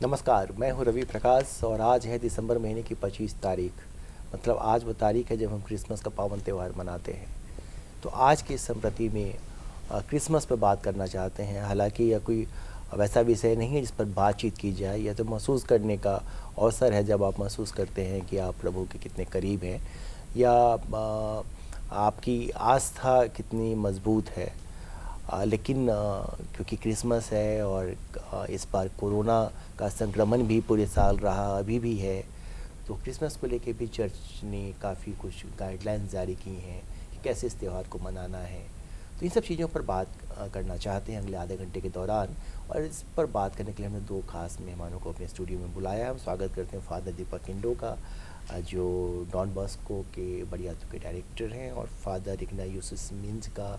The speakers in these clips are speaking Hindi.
नमस्कार, मैं हूँ रवि प्रकाश और आज है दिसंबर महीने की 25 तारीख। मतलब आज वो तारीख है जब हम क्रिसमस का पावन त्यौहार मनाते हैं। तो आज की इस संप्रति में क्रिसमस पर बात करना चाहते हैं। हालांकि यह कोई वैसा विषय नहीं है जिस पर बातचीत की जाए। यह तो महसूस करने का अवसर है जब आप महसूस करते हैं कि आप प्रभु के कितने करीब हैं, या आपकी आस्था कितनी मज़बूत है। लेकिन क्योंकि क्रिसमस है और इस बार कोरोना का संक्रमण भी पूरे साल रहा, अभी भी है, तो क्रिसमस को लेके भी चर्च ने काफ़ी कुछ गाइडलाइंस जारी की हैं कि कैसे इस त्यौहार को मनाना है। तो इन सब चीज़ों पर बात करना चाहते हैं अगले आधे घंटे के दौरान। और इस पर बात करने के लिए हमने दो खास मेहमानों को अपने स्टूडियो में बुलाया। हम स्वागत करते हैं फादर दीपक इंडो का, जो डॉन बॉस्को के बड़ियातू के डायरेक्टर हैं, और फादर इग्नायूसिस मिंज का,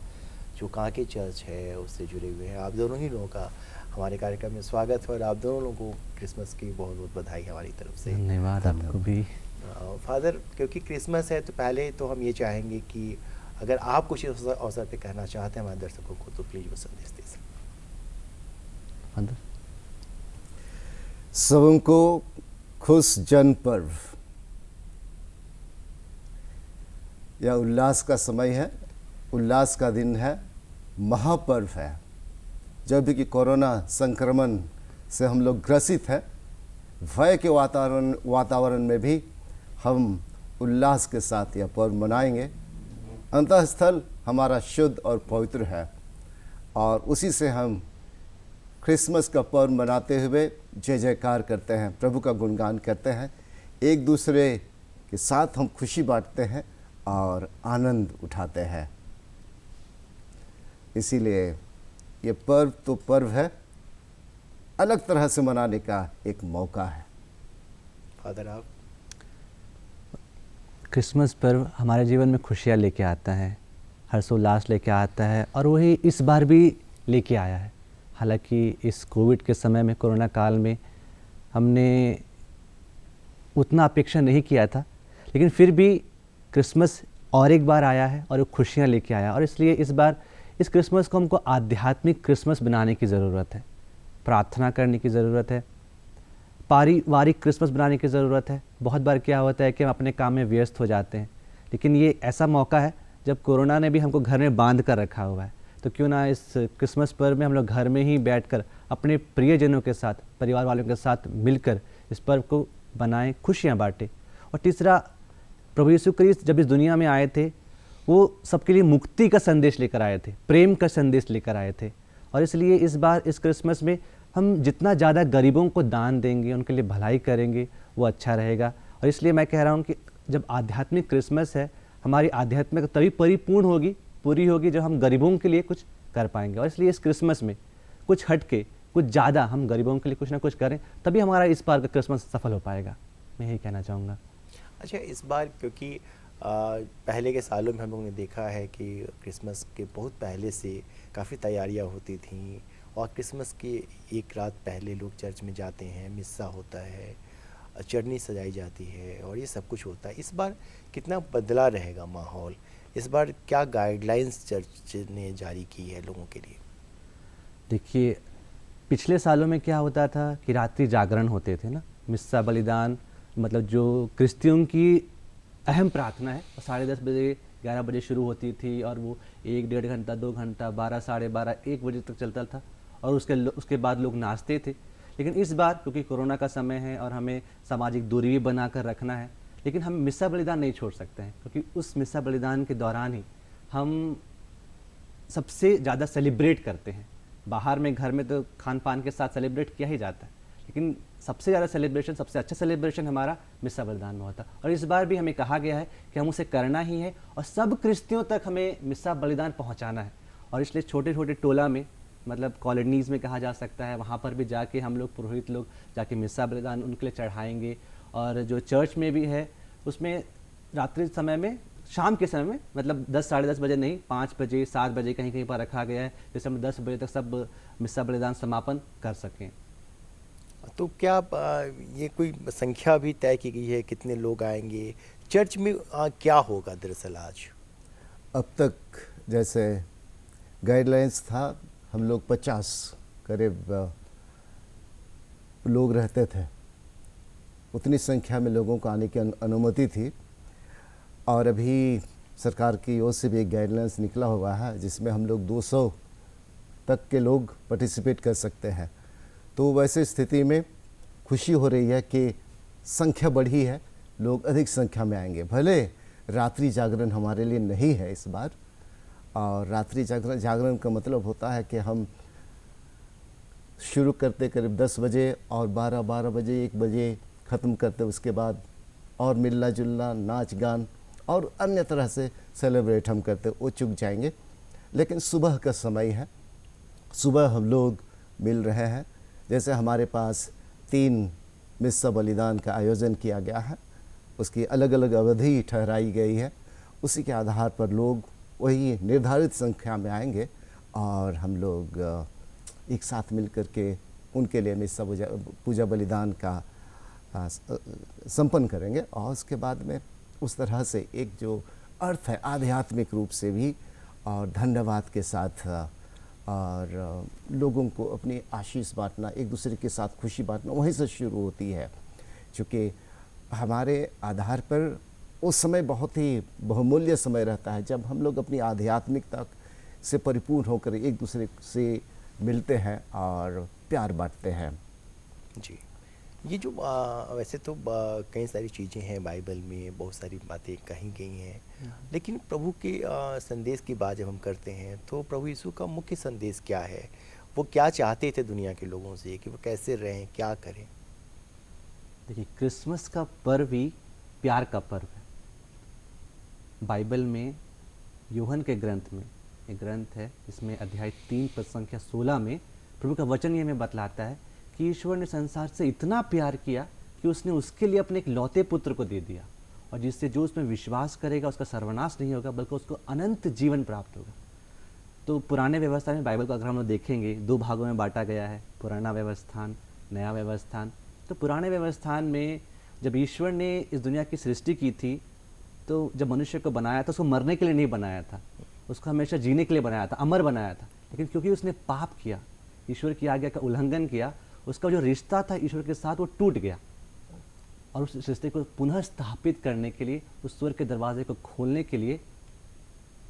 जो कांके चर्च है उससे जुड़े हुए हैं। आप दोनों ही लोगों का हमारे कार्यक्रम में स्वागत है और आप दोनों लोगों को क्रिसमस की बहुत बहुत बधाई हमारी तरफ से। धन्यवाद आपको भी। फादर, क्योंकि क्रिसमस है तो पहले तो हम ये चाहेंगे कि अगर आप कुछ इस अवसर पे कहना चाहते हैं हमारे दर्शकों को तो प्लीज़ वो संदेश दे सकते। फादर, सबको खुश जन पर्व। यह उल्लास का समय है, उल्लास का दिन है, महापर्व है। जब भी कि कोरोना संक्रमण से हम लोग ग्रसित हैं, भय के वातावरण में भी हम उल्लास के साथ यह पर्व मनाएंगे। अंतःस्थल हमारा शुद्ध और पवित्र है और उसी से हम क्रिसमस का पर्व मनाते हुए जय जयकार करते हैं, प्रभु का गुणगान करते हैं, एक दूसरे के साथ हम खुशी बांटते हैं और आनंद उठाते हैं। इसीलिए ये पर्व तो पर्व है, अलग तरह से मनाने का एक मौका है। फादर, आप? क्रिसमस पर्व हमारे जीवन में खुशियाँ लेके आता है, हर्षोल्लास लेके आता है, और वही इस बार भी लेके आया है। हालांकि इस कोविड के समय में, कोरोना काल में, हमने उतना अपेक्षा नहीं किया था, लेकिन फिर भी क्रिसमस और एक बार आया है और वो खुशियाँ लेके आया। और इसलिए इस बार इस क्रिसमस को हमको आध्यात्मिक क्रिसमस बनाने की ज़रूरत है, प्रार्थना करने की ज़रूरत है, पारिवारिक क्रिसमस बनाने की ज़रूरत है। बहुत बार क्या होता है कि हम अपने काम में व्यस्त हो जाते हैं, लेकिन ये ऐसा मौका है जब कोरोना ने भी हमको घर में बांध कर रखा हुआ है, तो क्यों ना इस क्रिसमस पर्व में हम लोग घर में ही बैठकर अपने प्रियजनों के साथ, परिवार वालों के साथ मिलकर इस पर्व को बनाएं, खुशियाँ बांटें। और तीसरा, प्रभु यीशु क्रिस्त जब इस दुनिया में आए थे, वो सबके लिए मुक्ति का संदेश लेकर आए थे, प्रेम का संदेश लेकर आए थे। और इसलिए इस बार इस क्रिसमस में हम जितना ज़्यादा गरीबों को दान देंगे, उनके लिए भलाई करेंगे, वो अच्छा रहेगा। और इसलिए मैं कह रहा हूँ कि जब आध्यात्मिक क्रिसमस है, हमारी आध्यात्मिक तभी परिपूर्ण होगी, पूरी होगी, जब हम गरीबों के लिए कुछ कर पाएंगे। और इसलिए इस क्रिसमस में कुछ हट के, कुछ ज़्यादा हम गरीबों के लिए कुछ ना कुछ करें, तभी हमारा इस बार का क्रिसमस सफल हो पाएगा। मैं यही कहना चाहूँगा। अच्छा, इस बार क्योंकि पहले के सालों में हम लोगों ने देखा है कि क्रिसमस के बहुत पहले से काफ़ी तैयारियां होती थीं, और क्रिसमस के एक रात पहले लोग चर्च में जाते हैं, मिस्सा होता है, चटनी सजाई जाती है और ये सब कुछ होता है। इस बार कितना बदला रहेगा माहौल? इस बार क्या गाइडलाइंस चर्च ने जारी की है लोगों के लिए? देखिए, पिछले सालों में क्या होता था कि रात्रि जागरण होते थे ना, मिस्सा बलिदान, मतलब जो क्रिश्चियों की अहम प्रार्थना है, और 10:30 बजे 11 बजे शुरू होती थी, और वो 1-1.5 घंटा, 2 घंटा, 12, 12:30, 1 बजे तक चलता था, और उसके बाद लोग नाचते थे। लेकिन इस बार क्योंकि कोरोना का समय है और हमें सामाजिक दूरी भी बना कर रखना है, लेकिन हम मिस्सा बलिदान नहीं छोड़ सकते हैं, क्योंकि उस मिस्सा बलिदान के दौरान ही हम सबसे ज़्यादा सेलिब्रेट करते हैं। बाहर में, घर में तो खान पान के साथ सेलिब्रेट किया ही जाता है, लेकिन सबसे ज़्यादा सेलिब्रेशन, सबसे अच्छा सेलिब्रेशन हमारा मिस्सा बलिदान में होता है। और इस बार भी हमें कहा गया है कि हम उसे करना ही है, और सब क्रिश्तियों तक हमें मिस्सा बलिदान पहुंचाना है। और इसलिए छोटे छोटे टोला में, मतलब कॉलोनीज़ में कहा जा सकता है, वहाँ पर भी जाके हम लोग, पुरोहित लोग जाके मिस्सा बलिदान उनके लिए चढ़ाएंगे। और जो चर्च में भी है, उसमें रात्रि समय में, शाम के समय में, मतलब 10, 10:30 बजे नहीं, 5 बजे, 7 बजे कहीं कहीं पर रखा गया है, जैसे हम 10 बजे तक सब मिस्सा बलिदान समापन कर सकें। तो क्या ये कोई संख्या भी तय की गई है, कितने लोग आएंगे चर्च में? क्या होगा दरअसल आज? अब तक जैसे गाइडलाइंस था, हम लोग 50 करीब लोग रहते थे, उतनी संख्या में लोगों को आने की अनुमति थी। और अभी सरकार की ओर से भी एक गाइडलाइंस निकला हुआ है जिसमें हम लोग 200 तक के लोग पार्टिसिपेट कर सकते हैं। तो वैसे स्थिति में खुशी हो रही है कि संख्या बढ़ी है, लोग अधिक संख्या में आएंगे। भले रात्रि जागरण हमारे लिए नहीं है इस बार, और रात्रि जागरण का मतलब होता है कि हम शुरू करते करीब 10 बजे और 12 बजे 1 बजे ख़त्म करते, उसके बाद और मिलना जुलना, नाच गान और अन्य तरह से सेलिब्रेट हम करते, वो चुक जाएंगे। लेकिन सुबह का समय है, सुबह हम लोग मिल रहे हैं। जैसे हमारे पास 3 मिस्सा बलिदान का आयोजन किया गया है, उसकी अलग अलग अवधि ठहराई गई है, उसी के आधार पर लोग वही निर्धारित संख्या में आएंगे और हम लोग एक साथ मिल कर के उनके लिए मिस्सा पूजा बलिदान का संपन्न करेंगे। और उसके बाद में उस तरह से एक जो अर्थ है आध्यात्मिक रूप से भी और धन्यवाद के साथ और लोगों को अपनी आशीष बांटना, एक दूसरे के साथ खुशी बांटना वहीं से शुरू होती है। क्योंकि हमारे आधार पर उस समय बहुत ही बहुमूल्य समय रहता है जब हम लोग अपनी आध्यात्मिकता से परिपूर्ण होकर एक दूसरे से मिलते हैं और प्यार बांटते हैं। जी, ये जो वैसे तो कई सारी चीज़ें हैं बाइबल में, बहुत सारी बातें कही गई हैं, लेकिन प्रभु के संदेश की बात जब हम करते हैं तो प्रभु यीशु का मुख्य संदेश क्या है? वो क्या चाहते थे दुनिया के लोगों से कि वो कैसे रहें, क्या करें? देखिए, क्रिसमस का पर्व ही प्यार का पर्व है। बाइबल में यूहन्ना के ग्रंथ में एक ग्रंथ है जिसमें अध्याय 3 पद संख्या 16 में प्रभु का वचन ये हमें बतलाता है कि ईश्वर ने संसार से इतना प्यार किया कि उसने उसके लिए अपने एक लौते पुत्र को दे दिया, और जिससे जो उसमें विश्वास करेगा उसका सर्वनाश नहीं होगा बल्कि उसको अनंत जीवन प्राप्त होगा। तो पुराने व्यवस्था में बाइबल को अगर हम लोग देखेंगे 2 भागों में बांटा गया है, पुराना व्यवस्थान, नया व्यवस्थान। तो पुराने व्यवस्थान में जब ईश्वर ने इस दुनिया की सृष्टि की थी तो जब मनुष्य को बनाया था उसको मरने के लिए नहीं बनाया था, उसको हमेशा जीने के लिए बनाया था, अमर बनाया था। लेकिन क्योंकि उसने पाप किया, ईश्वर की आज्ञा का उल्लंघन किया, उसका जो रिश्ता था ईश्वर के साथ वो टूट गया, और उस रिश्ते को पुनः स्थापित करने के लिए, उस स्वर्ग के दरवाजे को खोलने के लिए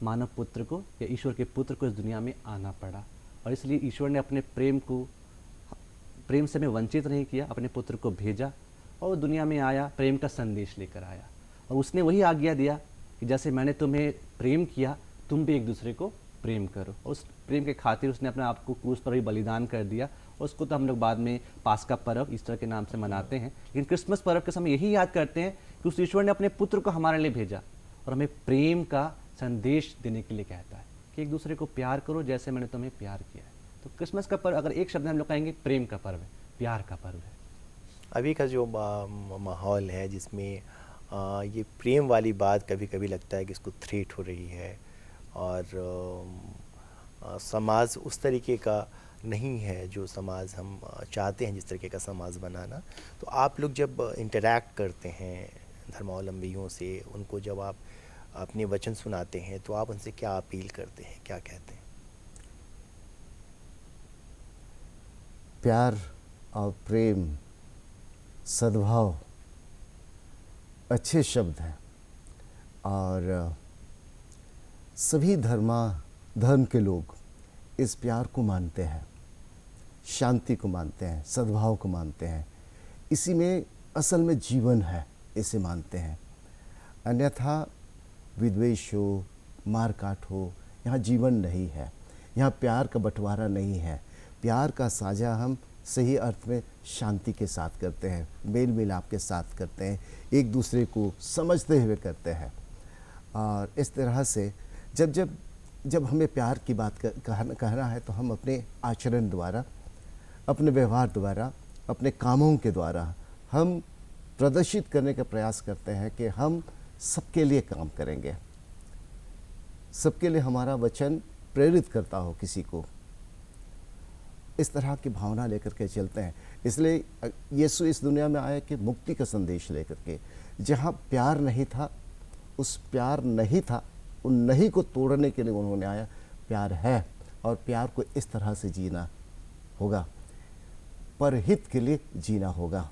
मानव पुत्र को या ईश्वर के पुत्र को इस दुनिया में आना पड़ा। और इसलिए ईश्वर ने अपने प्रेम से हमें वंचित नहीं किया, अपने पुत्र को भेजा और वो दुनिया में आया, प्रेम का संदेश लेकर आया। और उसने वही आज्ञा दिया कि जैसे मैंने तुम्हें प्रेम किया तुम भी एक दूसरे को प्रेम करो। और उस प्रेम के खातिर उसने अपने आप को क्रूस पर भी बलिदान कर दिया। और उसको तो हम लोग बाद में पास्का पर्व ईस्टर के नाम से मनाते हैं, लेकिन क्रिसमस पर्व के समय यही याद करते हैं कि उस ईश्वर ने अपने पुत्र को हमारे लिए भेजा और हमें प्रेम का संदेश देने के लिए कहता है कि एक दूसरे को प्यार करो जैसे मैंने तुम्हें प्यार किया है। तो क्रिसमस का पर्व अगर एक शब्द हम लोग कहेंगे, प्रेम का पर्व है, प्यार का पर्व है। अभी का जो माहौल है जिसमें ये प्रेम वाली बात कभी कभी लगता है कि इसको थ्रेट हो रही है, और समाज उस तरीके का नहीं है जो समाज हम चाहते हैं, जिस तरीके का समाज बनाना। तो आप लोग जब इंटरैक्ट करते हैं धर्मावलंबियों से, उनको जब आप अपने वचन सुनाते हैं तो आप उनसे क्या अपील करते हैं, क्या कहते हैं? प्यार और प्रेम, सद्भाव अच्छे शब्द हैं, और सभी धर्म के लोग इस प्यार को मानते हैं, शांति को मानते हैं, सद्भाव को मानते हैं। इसी में असल में जीवन है, इसे मानते हैं। अन्यथा विद्वेष हो, मार काट हो, यहाँ जीवन नहीं है, यहाँ प्यार का बंटवारा नहीं है। प्यार का साझा हम सही अर्थ में शांति के साथ करते हैं, मेल मिलाप के साथ करते हैं, एक दूसरे को समझते हुए करते हैं। और इस तरह से जब हमें प्यार की बात कहना है तो हम अपने आचरण द्वारा, अपने व्यवहार द्वारा, अपने कामों के द्वारा हम प्रदर्शित करने का प्रयास करते हैं कि हम सबके लिए काम करेंगे, सबके लिए हमारा वचन प्रेरित करता हो किसी को, इस तरह की भावना लेकर के चलते हैं। इसलिए यीशु इस दुनिया में आया कि मुक्ति का संदेश लेकर के, जहाँ प्यार नहीं था, उस प्यार नहीं था, उन नहीं को तोड़ने के लिए उन्होंने आया। प्यार है और प्यार को इस तरह से जीना होगा। परहित के लिए जीना होगा।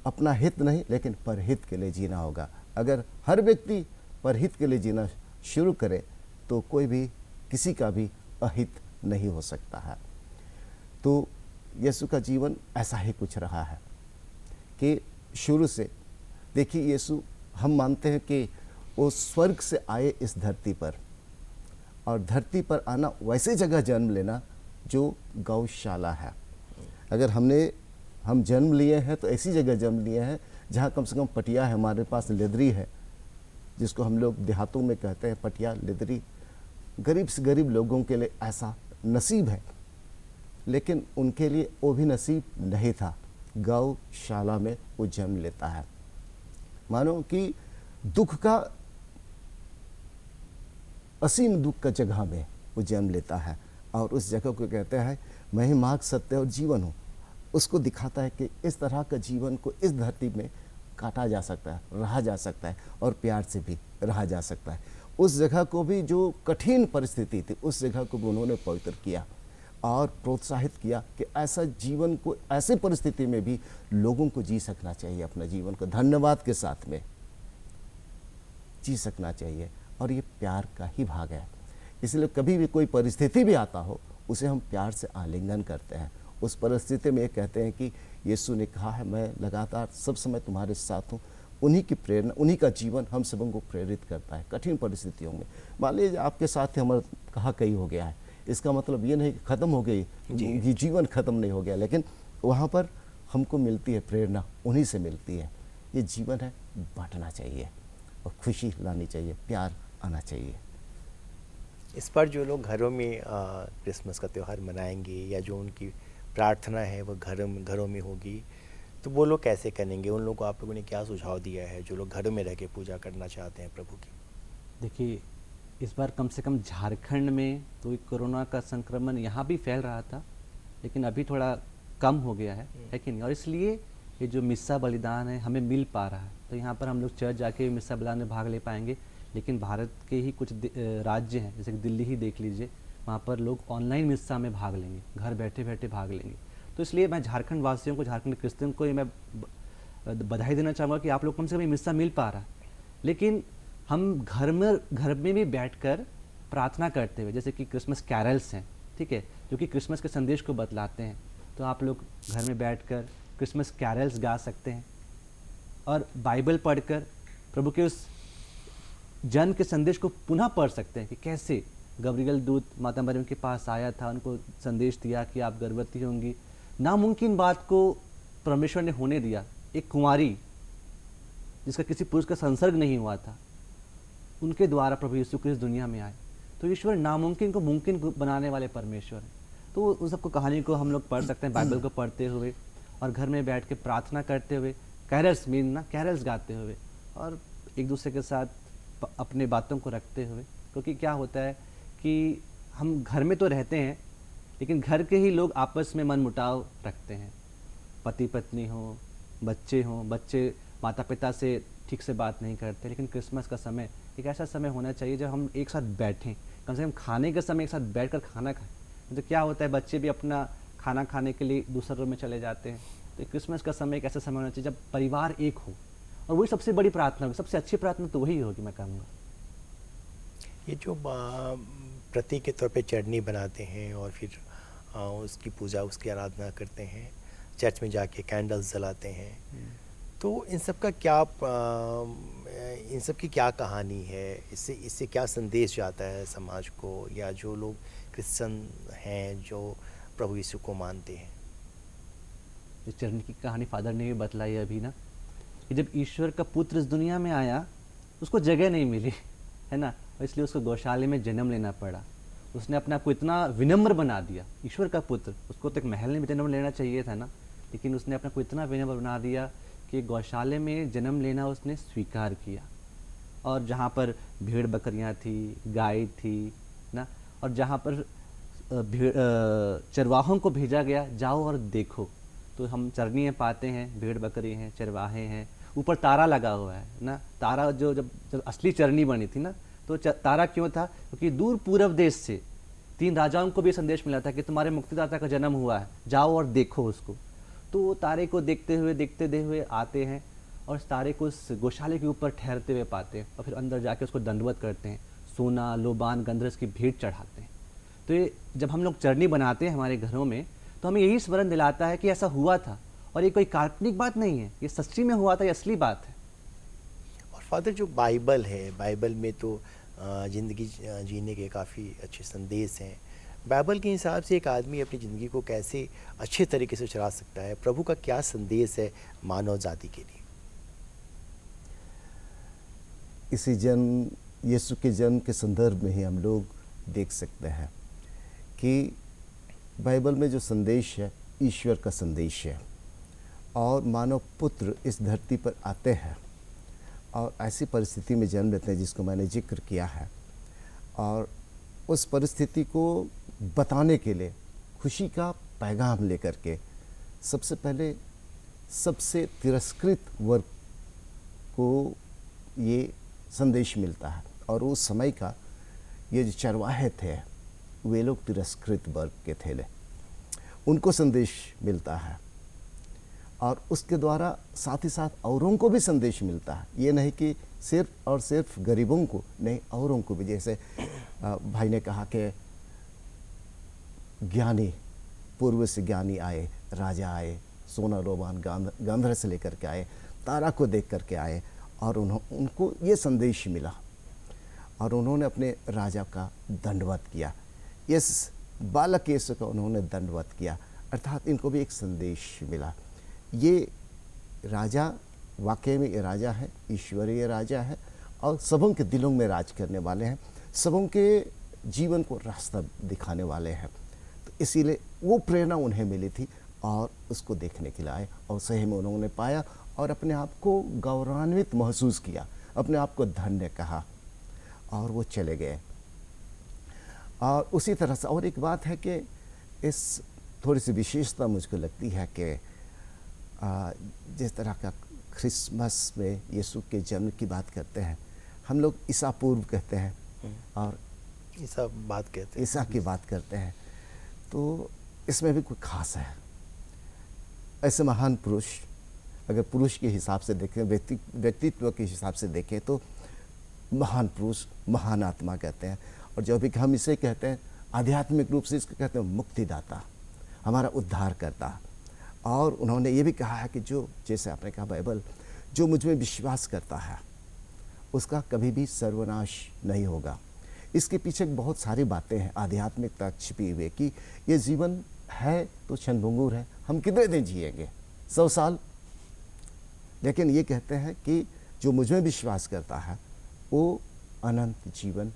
अपना हित नहीं, लेकिन परहित के लिए जीना होगा। अगर हर व्यक्ति परहित के लिए जीना शुरू करे तो कोई भी किसी का भी अहित नहीं हो सकता है। तो यीशु का जीवन ऐसा ही कुछ रहा है कि शुरू से देखिए, यीशु हम मानते हैं कि वो स्वर्ग से आए इस धरती पर, और धरती पर आना वैसे जगह जन्म लेना जो गौशाला है। अगर हम जन्म लिए हैं तो ऐसी जगह जन्म लिए हैं जहाँ कम से कम पटिया है, हमारे पास लेदरी है, जिसको हम लोग देहातों में कहते हैं पटिया लेदरी। गरीब से गरीब लोगों के लिए ऐसा नसीब है, लेकिन उनके लिए वो भी नसीब नहीं था। गौशाला में वो जन्म लेता है। मानो कि दुख का, असीम दुख का जगह में वो जन्म लेता है, और उस जगह को कहते हैं मैं ही मार्ग, सत्य और जीवन हूँ। उसको दिखाता है कि इस तरह का जीवन को इस धरती में काटा जा सकता है, रहा जा सकता है, और प्यार से भी रहा जा सकता है। उस जगह को भी, जो कठिन परिस्थिति थी, उस जगह को भी उन्होंने पवित्र किया और प्रोत्साहित किया कि ऐसा जीवन को, ऐसे परिस्थिति में भी लोगों को जी सकना चाहिए, अपना जीवन को धन्यवाद के साथ में जी सकना चाहिए। और ये प्यार का ही भाग है। इसलिए कभी भी कोई परिस्थिति भी आता हो, उसे हम प्यार से आलिंगन करते हैं। उस परिस्थिति में ये कहते हैं कि यीशु ने कहा है मैं लगातार सब समय तुम्हारे साथ हूँ। उन्हीं की प्रेरणा, उन्हीं का जीवन हम सबों को प्रेरित करता है कठिन परिस्थितियों में। मान लीजिए आपके साथ हमारा कहा कहीं हो गया है, इसका मतलब ये नहीं कि ख़त्म हो गई, ये जीवन ख़त्म नहीं हो गया, लेकिन वहाँ पर हमको मिलती है प्रेरणा, उन्हीं से मिलती है। ये जीवन है, बांटना चाहिए और खुशी लानी चाहिए, प्यार आना चाहिए। इस पर जो लोग घरों में क्रिसमस का त्यौहार मनाएंगे, या जो उनकी प्रार्थना है वो घरों में होगी, तो वो लोग कैसे करेंगे? उन लोगों को आप लोगों ने क्या सुझाव दिया है जो लोग घरों में रह के पूजा करना चाहते हैं प्रभु की? देखिए, इस बार कम से कम झारखंड में तो कोरोना का संक्रमण यहाँ भी फैल रहा था, लेकिन अभी थोड़ा कम हो गया है कि नहीं? और इसलिए ये जो मिस्सा बलिदान है हमें मिल पा रहा है। तो यहाँ पर हम लोग चर्च जाके मिस्सा बलिदान में भाग ले पाएंगे। लेकिन भारत के ही कुछ राज्य हैं, जैसे कि दिल्ली ही देख लीजिए, वहाँ पर लोग ऑनलाइन मिस्सा में भाग लेंगे, घर बैठे बैठे भाग लेंगे। तो इसलिए मैं झारखंड वासियों को, झारखंड क्रिश्चियन को ये मैं बधाई देना चाहूँगा कि आप लोग कम से कम मिस्सा मिल पा रहा है। लेकिन हम घर में भी बैठकर प्रार्थना करते हुए, जैसे कि क्रिसमस कैरल्स हैं, ठीक है, जो कि क्रिसमस के संदेश को बतलाते हैं, तो आप लोग घर में बैठकर क्रिसमस कैरल्स गा सकते हैं और बाइबल पढ़कर प्रभु के उस जन्म के संदेश को पुनः पढ़ सकते हैं कि कैसे गब्रियल दूत माता मरियम के पास आया था, उनको संदेश दिया कि आप गर्भवती होंगी। नामुमकिन बात को परमेश्वर ने होने दिया। एक कुंवारी जिसका किसी पुरुष का संसर्ग नहीं हुआ था, उनके द्वारा प्रभु यीशु क्रिस्त दुनिया में आए। तो ईश्वर नामुमकिन को मुमकिन बनाने वाले परमेश्वर हैं। तो उस सबको, कहानी को हम लोग पढ़ सकते हैं बाइबल को पढ़ते हुए, और घर में बैठ के प्रार्थना करते हुए, कैरल्स गाते हुए, और एक दूसरे के साथ अपने बातों को रखते हुए। क्योंकि क्या होता है कि हम घर में तो रहते हैं, लेकिन घर के ही लोग आपस में मनमुटाव रखते हैं। पति पत्नी हो, बच्चे माता पिता से ठीक से बात नहीं करते। लेकिन क्रिसमस का समय एक ऐसा समय होना चाहिए जब हम एक साथ बैठें, कम से कम खाने के समय एक साथ बैठकर खाना खाएं। तो क्या होता है, बच्चे भी अपना खाना खाने के लिए दूसरे रूम में चले जाते हैं। तो क्रिसमस का समय एक ऐसा समय होना चाहिए जब परिवार एक हो, और वही सबसे बड़ी प्रार्थना होगी, सबसे अच्छी प्रार्थना तो वही होगी, मैं कहूँगा। ये जो प्रतीक के तौर पे चटनी बनाते हैं और फिर उसकी पूजा, उसकी आराधना करते हैं, चर्च में जाके कैंडल्स जलाते हैं, तो इन सब की क्या कहानी है? इससे क्या संदेश जाता है समाज को, या जो लोग क्रिश्चियन हैं जो प्रभु यीशु को मानते हैं? इस चटनी की कहानी फादर ने भी बतलाई अभी ना, कि जब ईश्वर का पुत्र इस दुनिया में आया, उसको जगह नहीं मिली, है ना, और इसलिए उसको गौशाले में जन्म लेना पड़ा। उसने अपने आप को इतना विनम्र बना दिया, ईश्वर का पुत्र, उसको तो एक महल में जन्म लेना चाहिए था ना, लेकिन उसने अपने को इतना विनम्र बना दिया कि गौशाले में जन्म लेना उसने स्वीकार किया। और जहाँ पर भेड़ बकरियाँ थी, गाय थी ना, और जहाँ पर चरवाहों को भेजा गया, जाओ और देखो, तो हम चरनियाँ पाते हैं, भेड़ बकरी हैं, चरवाहे हैं, ऊपर तारा लगा हुआ है ना। तारा जब असली चरनी बनी थी ना, तो तारा क्यों था? क्योंकि दूर पूर्व देश से 3 राजाओं को भी संदेश मिला था कि तुम्हारे मुक्तिदाता का जन्म हुआ है, जाओ और देखो उसको। तो वो तारे को देखते हुए आते हैं और उस तारे को उस गौशाले के ऊपर ठहरते हुए पाते हैं और फिर अंदर जाके उसको दंडवत करते हैं, सोना लोबान गंधरस की भेंट चढ़ाते हैं। तो ये जब हम लोग चरनी बनाते हैं हमारे घरों में, तो हमें यही स्मरण दिलाता है कि ऐसा हुआ था और ये कोई काल्पनिक बात नहीं है, ये सच्ची में हुआ था, ये असली बात है। और फादर, जो बाइबल है, बाइबल में तो ज़िंदगी जीने के काफ़ी अच्छे संदेश हैं। बाइबल के हिसाब से एक आदमी अपनी ज़िंदगी को कैसे अच्छे तरीके से चला सकता है? प्रभु का क्या संदेश है मानव जाति के लिए? इसी जन्म यीशु के जन्म के संदर्भ में ही हम लोग देख सकते हैं कि बाइबल में जो संदेश है ईश्वर का संदेश है और मानव पुत्र इस धरती पर आते हैं और ऐसी परिस्थिति में जन्म लेते हैं जिसको मैंने जिक्र किया है, और उस परिस्थिति को बताने के लिए खुशी का पैगाम लेकर के सबसे पहले सबसे तिरस्कृत वर्ग को ये संदेश मिलता है। और उस समय का ये जो चरवाहे थे वे लोग तिरस्कृत वर्ग के थे, उनको संदेश मिलता है और उसके द्वारा साथ ही साथ औरों को भी संदेश मिलता है। ये नहीं कि सिर्फ और सिर्फ गरीबों को नहीं, औरों को भी। जैसे भाई ने कहा कि ज्ञानी, पूर्व से ज्ञानी आए, राजा आए, सोना लोबान गंधर से लेकर के आए, तारा को देख करके आए और उनको ये संदेश मिला और उन्होंने अपने राजा का दंडवत किया। इस बालक यीशु का उन्होंने दंडवत किया, अर्थात इनको भी एक संदेश मिला। ये राजा वाकई में ये राजा है, ईश्वरीय राजा है और सबों के दिलों में राज करने वाले हैं, सबों के जीवन को रास्ता दिखाने वाले हैं। तो इसीलिए वो प्रेरणा उन्हें मिली थी और उसको देखने के लिए आए और सही में उन्होंने पाया और अपने आप को गौरवान्वित महसूस किया, अपने आप को धन्य कहा और वो चले गए। और उसी तरह से और एक बात है कि इस थोड़ी सी विशेषता मुझको लगती है कि जिस तरह का क्रिसमस में यीशु के जन्म की बात करते हैं, हम लोग ईसा पूर्व कहते हैं और ईसा बात कहते हैं, ईसा की बात करते हैं, तो इसमें भी कोई खास है। ऐसे महान पुरुष, अगर पुरुष के हिसाब से देखें, व्यक्तित्व के हिसाब से देखें तो महान पुरुष, महान आत्मा कहते हैं। और जो भी हम इसे कहते हैं आध्यात्मिक रूप से इसको कहते हैं मुक्तिदाता, हमारा उद्धार करता। और उन्होंने ये भी कहा है कि जो, जैसे आपने कहा बाइबल, जो मुझ में विश्वास करता है उसका कभी भी सर्वनाश नहीं होगा। इसके पीछे बहुत सारी बातें हैं आध्यात्मिकता छिपी हुई कि ये जीवन है तो क्षणभंगुर है, हम कितने दिन जिएंगे, 100 साल। लेकिन ये कहते हैं कि जो मुझ में विश्वास करता है वो अनंत जीवन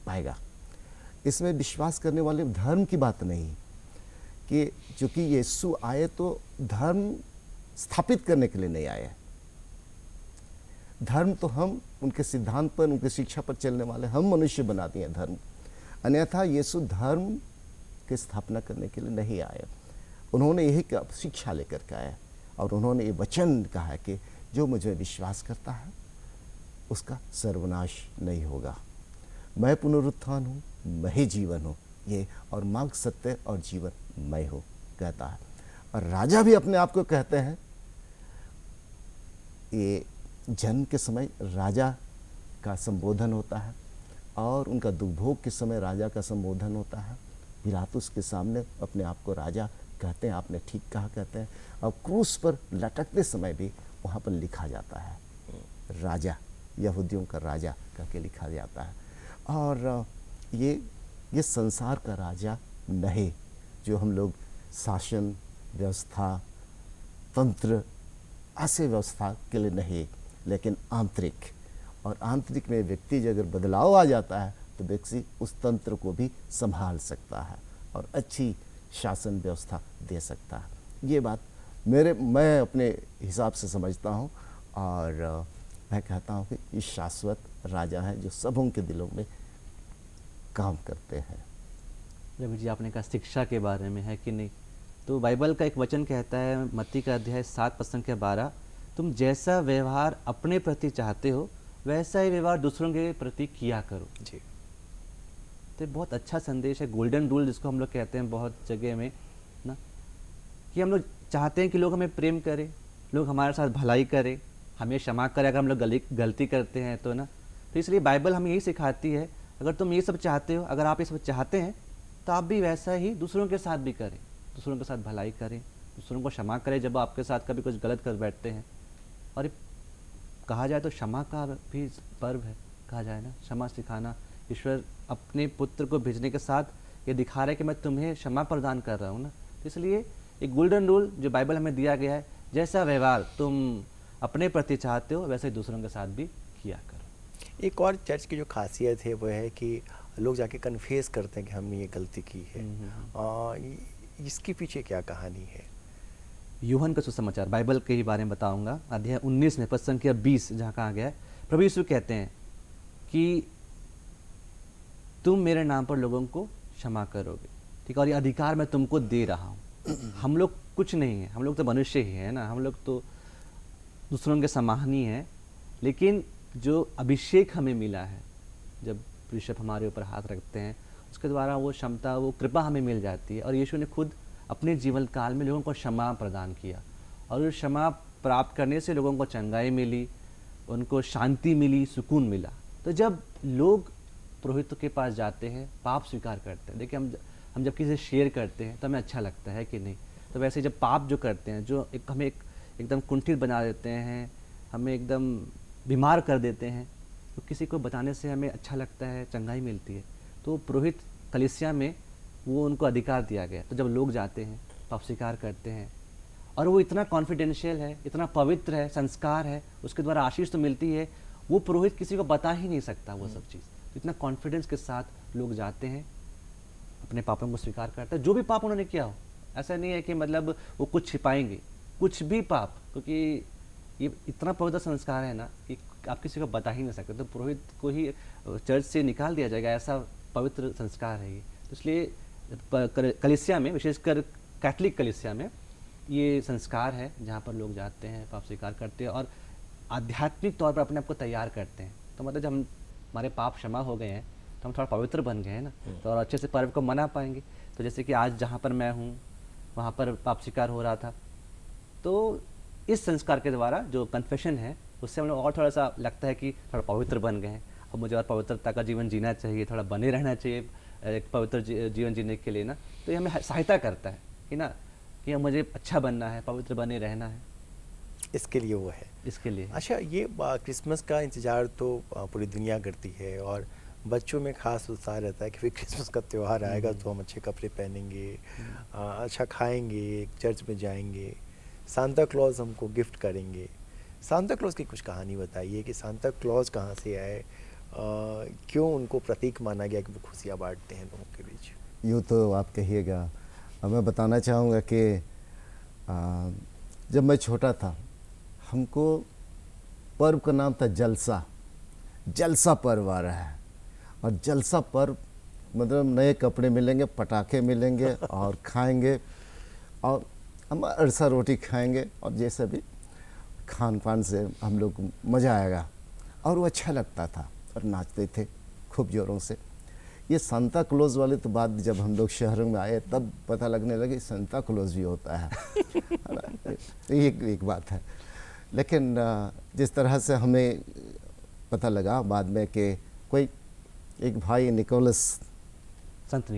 पाएगा। इसमें विश्वास करने वाले धर्म की बात नहीं कि चूँकि यीशु आए तो धर्म स्थापित करने के लिए नहीं आए। धर्म तो हम उनके सिद्धांत पर, उनके शिक्षा पर चलने वाले हम मनुष्य बना दिए धर्म, अन्यथा यीशु धर्म की स्थापना करने के लिए नहीं आए। उन्होंने यही शिक्षा लेकर के आए और उन्होंने ये वचन कहा है कि जो मुझे विश्वास करता है उसका सर्वनाश नहीं होगा। मैं पुनरुत्थान हूँ, मैं ही जीवन हूँ, ये और मार्ग, सत्य और जीवन मैं हूँ कहता है। और राजा भी अपने आप को कहते हैं, ये जन्म के समय राजा का संबोधन होता है और उनका दुर्भोग के समय राजा का संबोधन होता है। पिलातुस के सामने अपने आप को राजा कहते हैं, आपने ठीक कहा कहते हैं। और क्रूस पर लटकते समय भी वहाँ पर लिखा जाता है राजा, यहूदियों का राजा करके लिखा जाता है। और ये संसार का राजा नहीं, जो हम लोग शासन व्यवस्था, तंत्र, ऐसे व्यवस्था के लिए नहीं, लेकिन आंतरिक। और आंतरिक में व्यक्ति जो अगर बदलाव आ जाता है तो व्यक्ति उस तंत्र को भी संभाल सकता है और अच्छी शासन व्यवस्था दे सकता है। ये बात मैं अपने हिसाब से समझता हूँ और मैं कहता हूँ कि ये शाश्वत राजा है जो सबों के दिलों में काम करते हैं। रवि जी, आपने कहा शिक्षा के बारे में है कि नहीं, तो बाइबल का एक वचन कहता है, मत्ती का अध्याय 7:12, तुम जैसा व्यवहार अपने प्रति चाहते हो वैसा ही व्यवहार दूसरों के प्रति किया करो। जी। तो ये बहुत अच्छा संदेश है, गोल्डन रूल जिसको हम लोग कहते हैं बहुत जगह में ना, कि हम लोग चाहते हैं कि लोग हमें प्रेम करें, लोग हमारे साथ भलाई करें, हमें क्षमा करें अगर हम लोग गलती करते हैं तो ना। तो इसलिए बाइबल हमें यही सिखाती है, अगर तुम ये सब चाहते हो, अगर आप ये सब चाहते हैं तो आप भी वैसा ही दूसरों के साथ भी करें, दूसरों के साथ भलाई करें, दूसरों को क्षमा करें जब आपके साथ कभी कुछ गलत कर बैठते हैं। और ये कहा जाए तो क्षमा का भी पर्व है, कहा जाए ना, क्षमा सिखाना। ईश्वर अपने पुत्र को भेजने के साथ ये दिखा रहा है कि मैं तुम्हें क्षमा प्रदान कर रहा हूँ ना। तो इसलिए एक गोल्डन रूल जो बाइबल हमें दिया गया है, जैसा व्यवहार तुम अपने प्रति चाहते हो वैसे ही दूसरों के साथ भी किया करो। एक और चर्च की जो खासियत है वो है कि लोग जाके कन्फेस करते हैं कि हमने ये गलती की है। इसके पीछे क्या कहानी है? यूहन्ना का सुसमाचार, बाइबल के ही बारे में बताऊंगा, अध्याय 19 में पद संख्या 20 जहाँ कहा गया है, प्रभु यीशु कहते हैं कि तुम मेरे नाम पर लोगों को क्षमा करोगे, ठीक है, और ये अधिकार मैं तुमको दे रहा हूँ। हम लोग कुछ नहीं है, हम लोग तो मनुष्य ही है ना, हम लोग तो दूसरों के समान ही हैं, लेकिन जो अभिषेक हमें मिला है, जब ऋषभ हमारे ऊपर हाथ रखते हैं, उसके द्वारा वो क्षमता, वो कृपा हमें मिल जाती है। और यीशु ने खुद अपने जीवन काल में लोगों को क्षमा प्रदान किया, और उस क्षमा प्राप्त करने से लोगों को चंगाई मिली, उनको शांति मिली, सुकून मिला। तो जब लोग पुरोहित के पास जाते हैं, पाप स्वीकार करते हैं, देखिए हम जब किसी से शेयर करते हैं तो हमें अच्छा लगता है कि नहीं, तो वैसे जब पाप जो करते हैं, जो हमें एकदम कुंठित बना देते हैं, हमें एकदम बीमार कर देते हैं, तो किसी को बताने से हमें अच्छा लगता है, चंगाई मिलती है। तो पुरोहित कलीसिया में वो उनको अधिकार दिया गया। तो जब लोग जाते हैं, पाप स्वीकार करते हैं, और वो इतना कॉन्फिडेंशियल है, इतना पवित्र है, संस्कार है, उसके द्वारा आशीष तो मिलती है, वो पुरोहित किसी को बता ही नहीं सकता वो सब चीज़। तो इतना कॉन्फिडेंस के साथ लोग जाते हैं, अपने पापों को स्वीकार करते हैं, जो भी पाप उन्होंने किया हो। ऐसा नहीं है कि मतलब वो कुछ छिपाएंगे, कुछ भी पाप, क्योंकि ये इतना पवित्र संस्कार है ना कि आप किसी को बता ही नहीं सकते। तो पुरोहित को ही चर्च से निकाल दिया जाएगा, ऐसा पवित्र संस्कार है ये। तो इसलिए कलीसिया में, विशेषकर कैथलिक कलीसिया में, ये संस्कार है जहाँ पर लोग जाते हैं, पाप स्वीकार करते हैं और आध्यात्मिक तौर पर अपने आप को तैयार करते हैं। तो मतलब जब हमारे पाप क्षमा हो गए हैं तो हम थोड़ा पवित्र बन गए हैं ना, तो और अच्छे से पर्व को मना पाएंगे। तो जैसे कि आज जहाँ पर मैं हूँ वहाँ पर पाप स्वीकार हो रहा था, तो इस संस्कार के द्वारा जो कन्फेशन है उससे हम लोग और थोड़ा सा लगता है कि थोड़ा पवित्र बन गए हैं। अब मुझे और पवित्रता का जीवन जीना चाहिए, थोड़ा बने रहना चाहिए एक पवित्र जीवन जीने के लिए ना। तो ये हमें सहायता करता है कि ना, कि मुझे अच्छा बनना है, पवित्र बने रहना है, इसके लिए वो है, इसके लिए। अच्छा, ये क्रिसमस का इंतज़ार तो पूरी दुनिया करती है और बच्चों में खास उत्साह रहता है कि फिर क्रिसमस का त्यौहार आएगा तो हम अच्छे कपड़े पहनेंगे, अच्छा खाएंगे, चर्च में जाएंगे, सांता क्लॉज हमको गिफ्ट करेंगे। सांता क्लॉज की कुछ कहानी बताइए कि सांता क्लॉज कहाँ से आए, क्यों उनको प्रतीक माना गया कि वो खुशियाँ बांटते हैं लोगों के बीच? यूँ तो आप कहिएगा, अब मैं बताना चाहूँगा कि जब मैं छोटा था, हमको पर्व का नाम था जलसा। जलसा पर्व आ रहा है, और जलसा पर्व मतलब नए कपड़े मिलेंगे, पटाखे मिलेंगे और खाएंगे, और हम अरसा रोटी खाएंगे, और जैसे भी खान पान से हम लोग को मज़ा आएगा। और वो अच्छा लगता था, और नाचते थे खूब ज़ोरों से। ये सांता क्लॉज वाले तो बाद जब हम लोग शहरों में आए तब पता लगने लगे सांता क्लॉज भी होता है। एक बात है। लेकिन जिस तरह से हमें पता लगा बाद में कि कोई एक भाई निकोलस, संत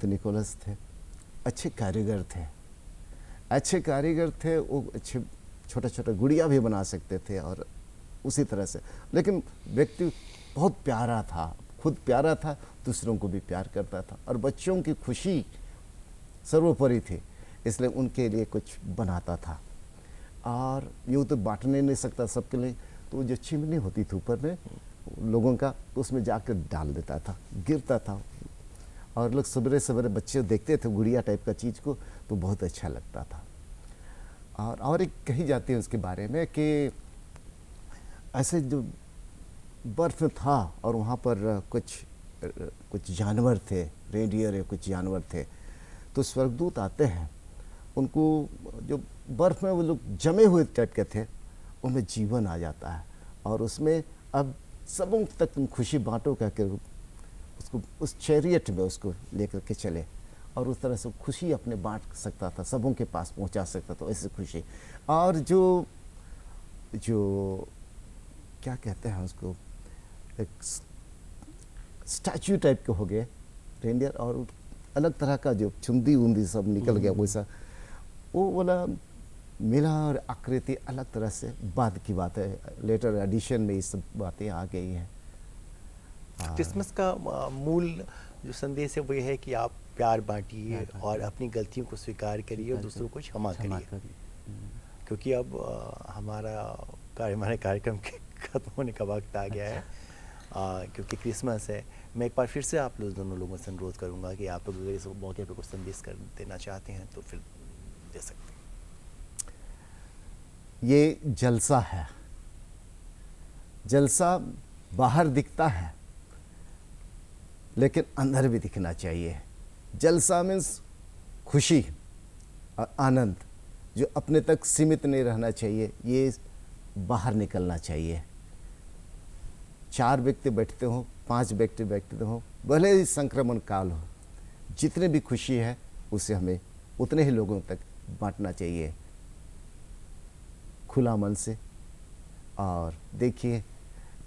निकोलस थे, अच्छे कारीगर थे, वो अच्छे छोटा छोटा गुड़िया भी बना सकते थे, और उसी तरह से, लेकिन व्यक्ति बहुत प्यारा था, खुद प्यारा था, दूसरों को भी प्यार करता था, और बच्चों की खुशी सर्वोपरि थी, इसलिए उनके लिए कुछ बनाता था। और यूँ तो बांटने नहीं सकता सबके लिए, तो जो चिमनी होती थी ऊपर में लोगों का, तो उसमें जाकर डाल देता था, गिरता था, और लोग सवेरे सवेरे बच्चे देखते थे गुड़िया टाइप का चीज़ को, तो बहुत अच्छा लगता था। और एक कही जाती है उसके बारे में कि ऐसे जो बर्फ में था और वहाँ पर कुछ जानवर थे, रेडियर या कुछ जानवर थे, तो स्वर्गदूत आते हैं, उनको जो बर्फ में वो लोग जमे हुए टाइप के थे, उनमें जीवन आ जाता है, और उसमें अब सबों तक तुम खुशी बांटो कहकर उसको उस चैरियट में उसको लेकर के चले, और उस तरह से खुशी अपने बांट सकता था, सबों के पास पहुंचा सकता था, ऐसी खुशी। और जो क्या कहते हैं उसको, एक स्टैचू टाइप के हो गए रेंडियर, और अलग तरह का जो चुंदी उंदी सब निकल गया वैसा, वो वाला मिला और आकृति अलग तरह से बाद की बात है, लेटर एडिशन में ये सब बातें आ गई हैं। क्रिसमस का मूल जो संदेश है वो ये है कि आप प्यार बांटिए और अपनी गलतियों को स्वीकार करिए और दूसरों को क्षमा करिए, क्योंकि अब हमारे कार्यक्रम के खत्म होने का वक्त आ गया है, क्योंकि क्रिसमस है। मैं एक बार फिर से आप लोग दोनों लोगों से अनुरोध करूंगा कि आप लोग अगर इस मौके पर कुछ संदेश कर देना चाहते हैं तो फिर दे सकते हैं। ये जलसा है, जलसा बाहर दिखता है लेकिन अंदर भी दिखना चाहिए। जलसा मीन्स खुशी और आनंद जो अपने तक सीमित नहीं रहना चाहिए, ये बाहर निकलना चाहिए। 4 व्यक्ति बैठते हो, 5 व्यक्ति बैठते हो, भले ही संक्रमण काल हो, जितने भी खुशी है उसे हमें उतने ही लोगों तक बांटना चाहिए खुला मन से। और देखिए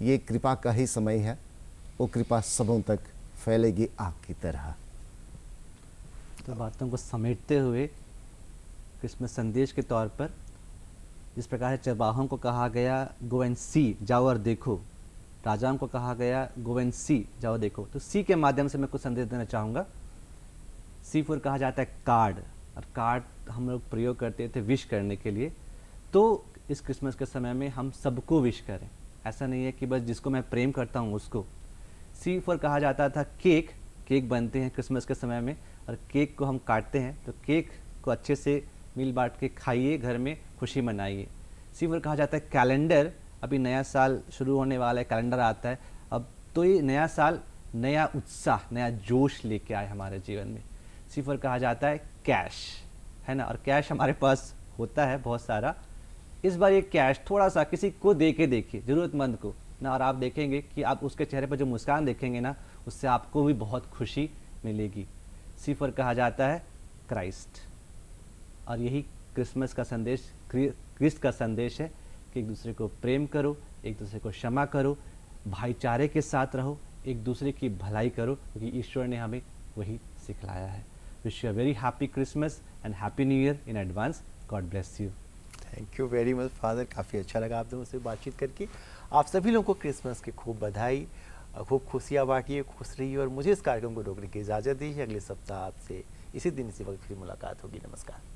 ये कृपा का ही समय है, वो कृपा सबों तक फैलेगी आग की तरह। तो बातों को समेटते हुए क्रिसमस संदेश के तौर पर जिस प्रकार से चरवाहों को कहा गया गो एंड सी, जाओ और देखो, राजाओं को कहा गया गो एंड सी, जाओ देखो, तो सी के माध्यम से मैं कुछ संदेश देना चाहूँगा। सी फॉर कहा जाता है कार्ड, और कार्ड हम लोग प्रयोग करते थे विश करने के लिए। तो इस क्रिसमस के समय में हम सबको विश करें, ऐसा नहीं है कि बस जिसको मैं प्रेम करता हूँ उसको। सी फॉर कहा जाता था केक, केक बनते हैं क्रिसमस के समय में और केक को हम काटते हैं, तो केक को अच्छे से मिल बांट के खाइए, घर में खुशी मनाइए। सी फॉर कहा जाता है कैलेंडर, अभी नया साल शुरू होने वाला है, कैलेंडर आता है अब, तो ये नया साल नया उत्साह, नया जोश लेके आए हमारे जीवन में। सी फॉर कहा जाता है कैश, है ना, और कैश हमारे पास होता है बहुत सारा। इस बार ये कैश थोड़ा सा किसी को दे के देखिए, ज़रूरतमंद को ना, और आप देखेंगे कि आप उसके चेहरे पर जो मुस्कान देखेंगे ना, उससे आपको भी बहुत खुशी मिलेगी। सी फॉर कहा जाता है क्राइस्ट, और यही क्रिसमस का संदेश, क्रिस्त का संदेश है कि एक दूसरे को प्रेम करो, एक दूसरे को क्षमा करो, भाईचारे के साथ रहो, एक दूसरे की भलाई करो, क्योंकि ईश्वर ने हमें वही सिखलाया है। Wish you a very happy Christmas and happy new year in advance. God bless you. Thank you very much father, काफ़ी अच्छा लगा आप दोनों से बातचीत करके। आप सभी लोगों को क्रिसमस की खूब बधाई, खूब खुशियाँ बांटिए, खुश रहिए, और मुझे इस कार्यक्रम को रोकने की इजाज़त दीजिए। अगले सप्ताह आपसे इसी दिन इसी वक्त फिर मुलाकात होगी। नमस्कार।